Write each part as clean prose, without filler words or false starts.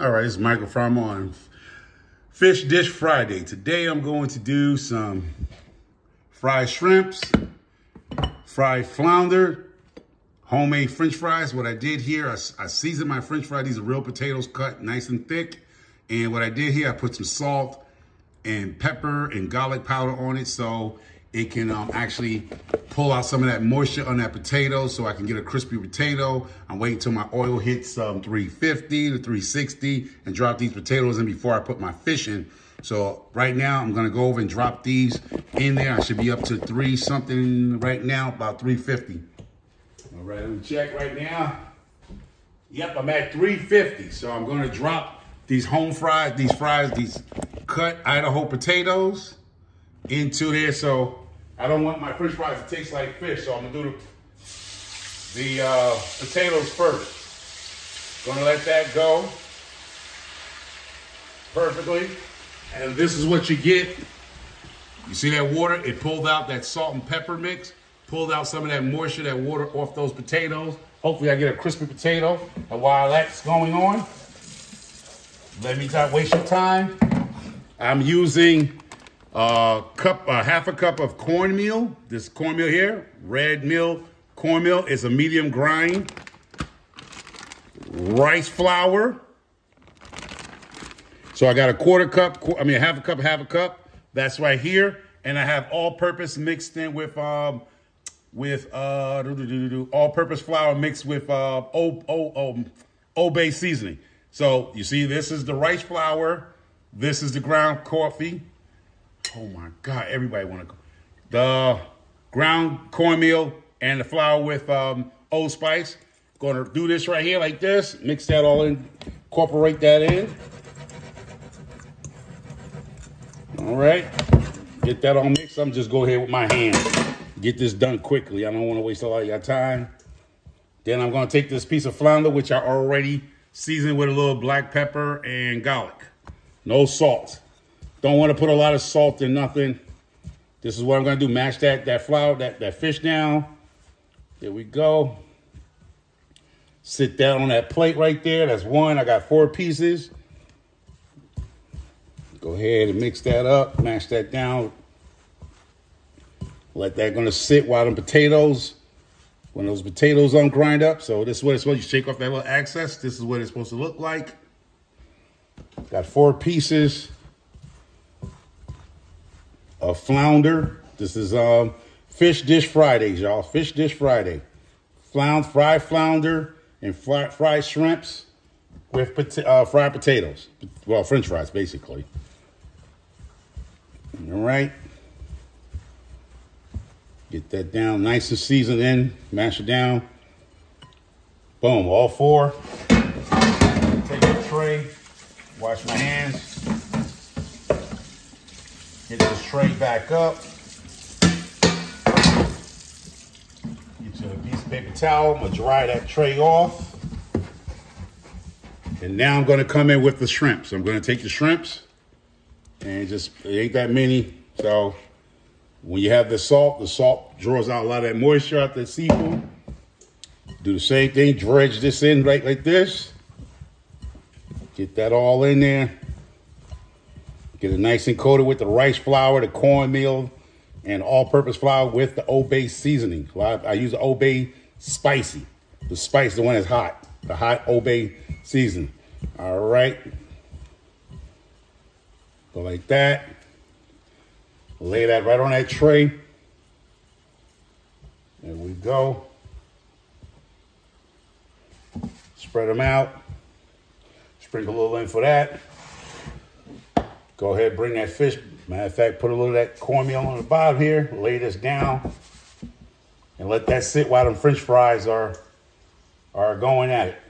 All right, it's Michael from on Fish Dish Friday. Today I'm going to do some fried shrimps, fried flounder, homemade French fries. What I did here, I seasoned my French fries. These are real potatoes cut nice and thick. And what I did here, I put some salt and pepper and garlic powder on it so it can actually pull out some of that moisture on that potato so I can get a crispy potato. I'm waiting till my oil hits 350 to 360 and drop these potatoes in before I put my fish in. So right now I'm gonna go over and drop these in there. I should be up to 3 something right now, about 350. All right, let me check right now. Yep, I'm at 350. So I'm gonna drop these these cut Idaho potatoes into there. So I don't want my French fries to taste like fish, so I'm gonna do the potatoes first. Gonna let that go perfectly. And this is what you get. You see that water? It pulled out that salt and pepper mix, pulled out some of that moisture, that water off those potatoes. Hopefully I get a crispy potato. And while that's going on, let me not waste your time. I'm using half a cup of cornmeal. This cornmeal here, red mill cornmeal, is a medium grind. Rice flour. So I got half a cup. That's right here. And I have all-purpose mixed in with all-purpose flour mixed with Old Bay seasoning. So you see, this is the rice flour. This is the ground coffee. Oh my God, everybody want to go. The ground cornmeal and the flour with Old Spice. Gonna do this right here like this. Mix that all in, incorporate that in. All right, get that all mixed. I'm just go ahead with my hands. Get this done quickly. I don't want to waste a lot of your time. Then I'm gonna take this piece of flounder, which I already seasoned with a little black pepper and garlic. No salt. Don't want to put a lot of salt in nothing. This is what I'm going to do. Mash that flour, that fish down. There we go. Sit down on that plate right there. That's one. I got 4 pieces. Go ahead and mix that up. Mash that down. Let that going to sit while the potatoes, when those potatoes grind up. So this is what it's supposed to, you shake off that little excess. This is what it's supposed to look like. Got 4 pieces of flounder. This is Fish Dish Fridays, y'all. Fish Dish Friday. Fried flounder and fried shrimps with fried potatoes. Well, French fries, basically. All right. Get that down nice and seasoned in. Mash it down. Boom, all 4. Take the tray. Wash my hands. Get this tray back up. Get you a piece of paper towel. I'm gonna dry that tray off. And now I'm gonna come in with the shrimps. I'm gonna take the shrimps and it ain't that many. So when you have the salt draws out a lot of that moisture out the seafood. Do the same thing, dredge this in right like this. Get that all in there. Get it nice and coated with the rice flour, the cornmeal, and all-purpose flour with the Old Bay seasoning. I use the Old Bay spicy. The spice, the one that's hot. The hot Old Bay seasoning. All right. Go like that. Lay that right on that tray. There we go. Spread them out. Sprinkle a little in for that. Go ahead, bring that fish. Matter of fact, put a little of that cornmeal on the bottom here. Lay this down. And let that sit while them French fries are going at it.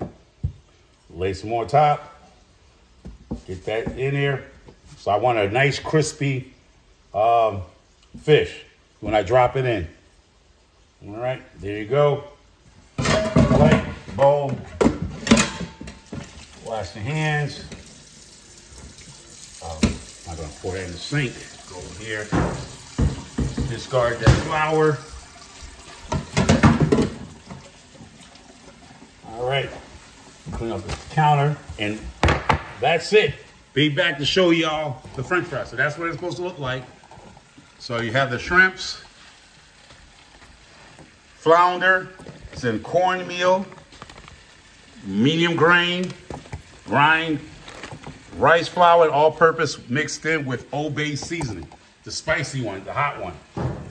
Lay some more top. Get that in there. So I want a nice crispy fish when I drop it in. All right, there you go. Plate, bowl. Wash the hands. I'm gonna pour that in the sink. Go over here. Discard that flour. All right. Clean up the counter and that's it. Be back to show y'all the French fries. So that's what it's supposed to look like. So you have the shrimps, flounder, it's in cornmeal, medium grain, grind, rice flour, all-purpose mixed in with Old Bay seasoning. The spicy one, the hot one.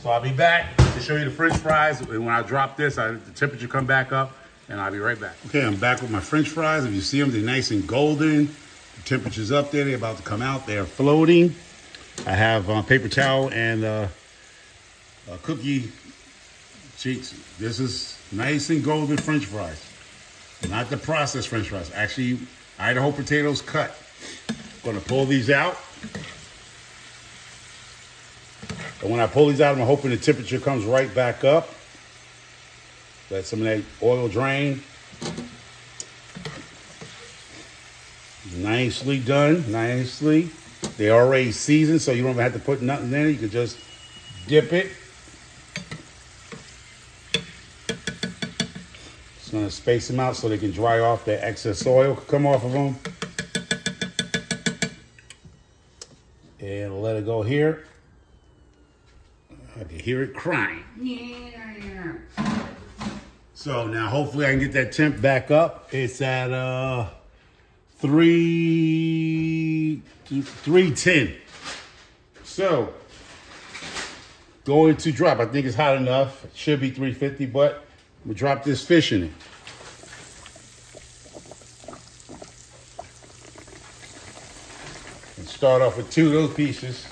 So I'll be back to show you the French fries. And when I drop this, the temperature come back up, and I'll be right back. Okay, I'm back with my French fries. If you see them, they're nice and golden. The temperature's up there. They're about to come out. They're floating. I have paper towel and cookie sheets. This is nice and golden French fries. Not the processed French fries. Actually, Idaho potatoes cut. Gonna pull these out. And when I pull these out, I'm hoping the temperature comes right back up. Let some of that oil drain. Nicely done, nicely. They're already seasoned, so you don't even have to put nothing in it. You can just dip it. Just gonna space them out so they can dry off. The excess oil could come off of them. And let it go here. I can hear it crying. So now hopefully I can get that temp back up. It's at 310. So going to drop. I think it's hot enough. It should be 350, but we'll drop this fish in it. And start off with 2 of those pieces.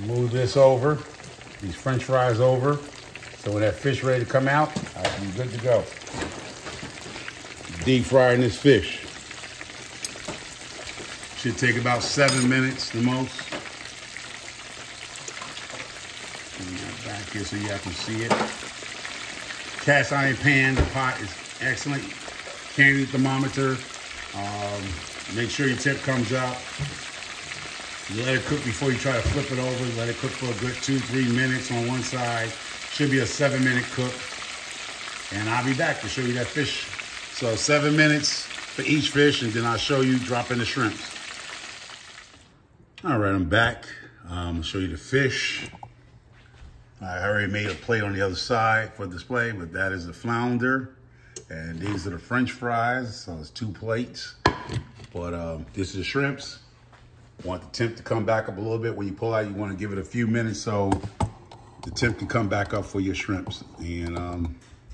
Move this over, these French fries over. So when that fish ready to come out, I'll be good to go. Deep frying this fish. Should take about 7 minutes the most. Bring that back here so y'all can see it. Cast iron pan, the pot is excellent. Candle thermometer. Make sure your tip comes out. You let it cook before you try to flip it over. Let it cook for a good 2-3 minutes on one side. Should be a 7-minute cook. And I'll be back to show you that fish. So 7 minutes for each fish, and then I'll show you dropping the shrimps. All right, I'm back. I'm gonna show you the fish. I already made a plate on the other side for display, but that is the flounder. And these are the French fries, so it's 2 plates. But this is the shrimps. Want the temp to come back up a little bit. When you pull out, you want to give it a few minutes so the temp can come back up for your shrimps. And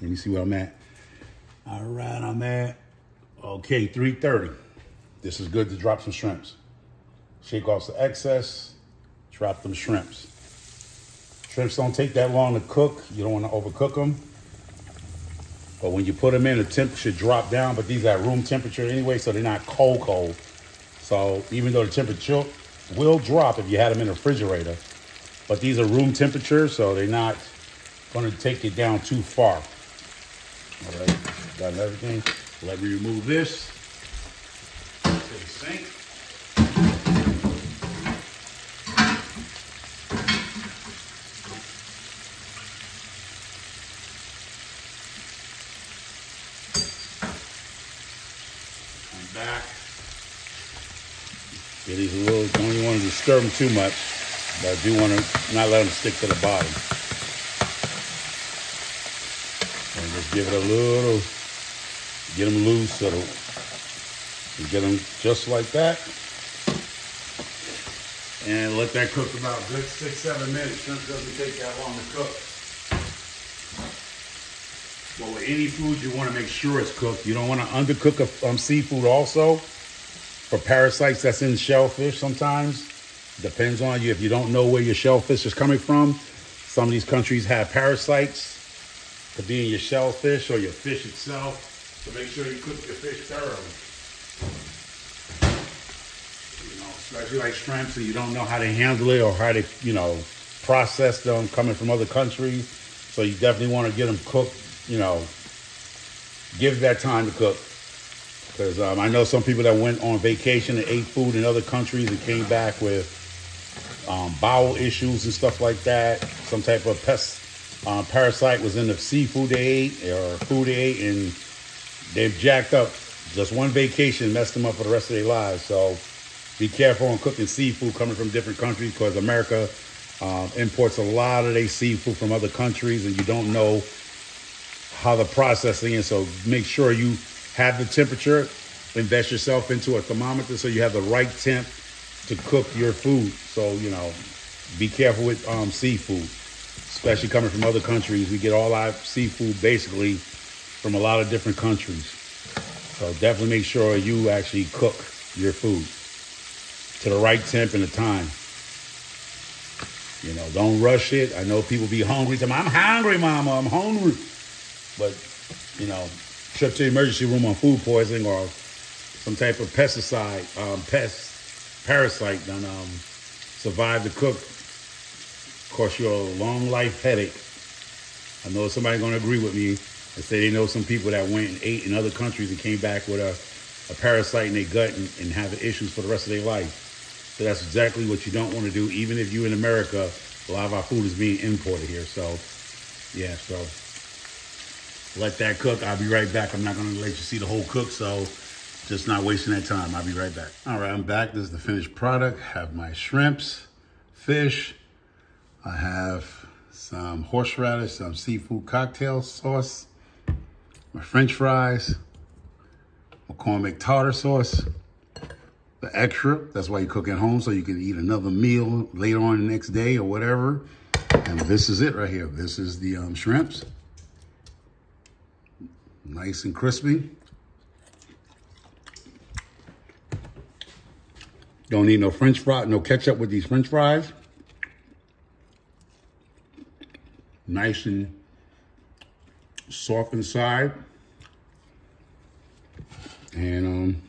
let me see where I'm at. All right, I'm at, okay, 330. This is good to drop some shrimps. Shake off the excess, drop them shrimps. Shrimps don't take that long to cook. You don't want to overcook them. But when you put them in, the temp should drop down, but these are at room temperature anyway, so they're not cold. So even though the temperature will drop if you had them in the refrigerator, but these are room temperature, so they're not going to take it down too far. All right, got everything. Let me remove this to the sink. I'm back. Yeah, these are a little, don't even want to disturb them too much, but I do want to not let them stick to the bottom. And just give it a little, get them loose so you get them just like that. And let that cook about a good 6-7 minutes. Shrimp doesn't take that long to cook. Well, with any food, you want to make sure it's cooked. You don't want to undercook seafood also. For parasites that's in shellfish sometimes. Depends on you. If you don't know where your shellfish is coming from, some of these countries have parasites. Could be in your shellfish or your fish itself. So make sure you cook your fish thoroughly. You know, especially like shrimps, and you don't know how to handle it or how to, you know, process them coming from other countries. So you definitely want to get them cooked, you know, give that time to cook. Because I know some people that went on vacation and ate food in other countries and came back with bowel issues and stuff like that. Some type of parasite was in the seafood they ate or food they ate, and they've jacked up Just one vacation messed them up for the rest of their lives. So be careful on cooking seafood coming from different countries, because America imports a lot of their seafood from other countries, and you don't know how the processing is. So make sure you have the temperature. Invest yourself into a thermometer so you have the right temp to cook your food. So, you know, be careful with seafood, especially coming from other countries. We get all our seafood basically from a lot of different countries. So definitely make sure you actually cook your food to the right temp and the time. You know, don't rush it. I know people be hungry. I'm hungry, mama, I'm hungry. But, you know, trip to the emergency room on food poisoning or some type of pesticide, parasite done survive the cook. Cost you a long life headache. I know somebody's gonna agree with me and say they know some people that went and ate in other countries and came back with a parasite in their gut and have issues for the rest of their life. So that's exactly what you don't want to do. Even if you're in America, a lot of our food is being imported here. So, yeah, so let that cook. I'll be right back. I'm not gonna let you see the whole cook, so just not wasting that time. I'll be right back. All right, I'm back. This is the finished product. Have my shrimps, fish. I have some horseradish, some seafood cocktail sauce, my French fries, McCormick tartar sauce, the extra. That's why you cook at home, so you can eat another meal later on the next day or whatever. And this is it right here. This is the shrimps. Nice and crispy. Don't need no French fry, no ketchup with these French fries. Nice and soft inside. And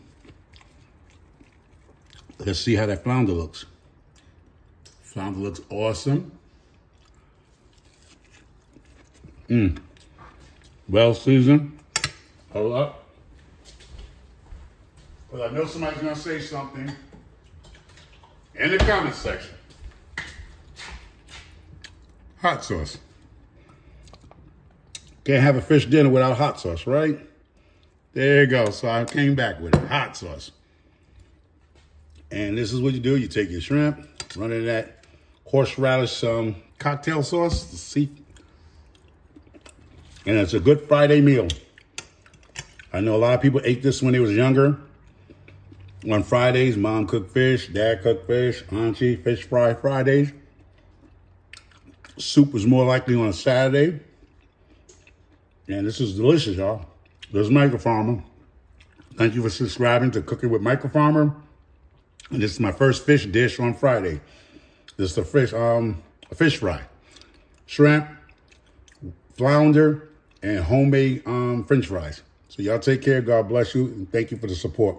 let's see how that flounder looks. Flounder looks awesome. Well seasoned. Hold up. Well, I know somebody's gonna say something in the comment section. Hot sauce. Can't have a fish dinner without hot sauce, right? There you go. So I came back with it. Hot sauce. And this is what you do. You take your shrimp, run in that horseradish cocktail sauce, and it's a good Friday meal. I know a lot of people ate this when they was younger. On Fridays, mom cooked fish, dad cooked fish, auntie fish fry Fridays. Soup was more likely on a Saturday. And this is delicious, y'all. This is Michael Farmer. Thank you for subscribing to Cooking with Michael Farmer. And this is my first fish dish on Friday. This is a fish fry. Shrimp, flounder, and homemade French fries. So y'all take care. God bless you. And thank you for the support.